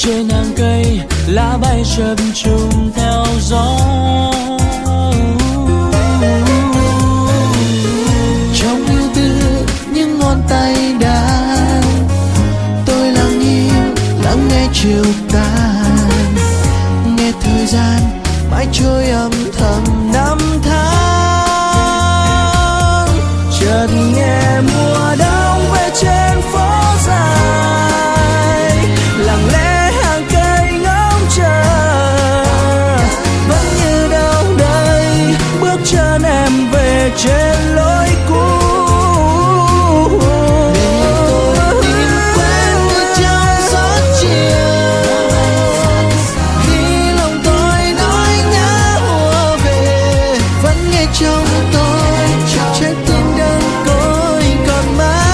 trên hàng cây lá bay chập trùng theo gió. Trong yêu tư những ngón tay đàn, tôi lặng im lắng nghe chiều tàn, nghe thời gian mãi trôi âm thầm năm tháng. Chợt nghe mùa đông về trên phố dài, lặng lẽ hàng cây ngóng chờ, vẫn như đâu đây bước chân em về trên lối cũ. Trong tôi trái tim đơn côi còn mãi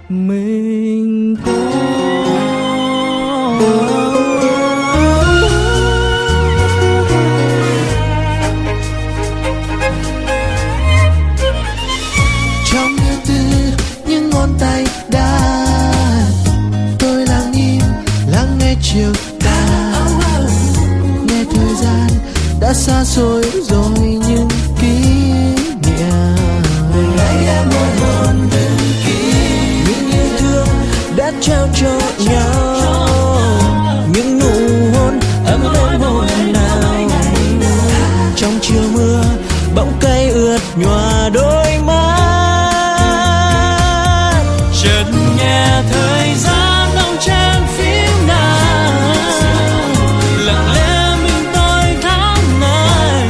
Mình có trong yêu tư những ngón tay đàn, tôi lặng im lắng nghe chiều tàn, nghe thời gian đã xa xôi rồi những kỷ niệm. ngày em một hồn từng ký, những yêu thương đã trao cho nhau, những nụ hôn ấm êm hôn nào. Trong chiều mưa bỗng cây ướt nhòa đôi mắt, chợt nghe thời gian đong trên phím đàn, lặng lẽ mình tôi tháng ngày,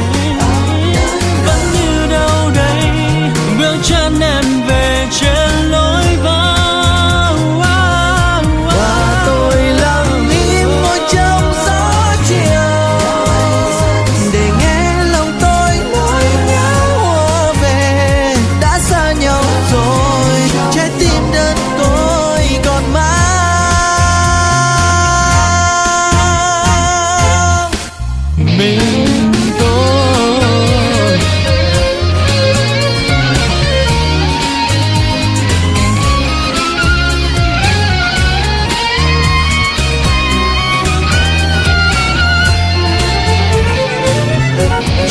vẫn như đâu đây bước chân em về trên lối vắng. Và tôi lặng im ngồi trong gió chiều, để nghe lòng tôi nỗi nhớ ùa về. Đã xa nhau rồi trái tim đơn côi còn mang Mình tôi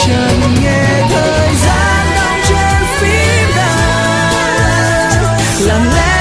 chợt nghe thời gian đong trên phím đàn, lặng lẽ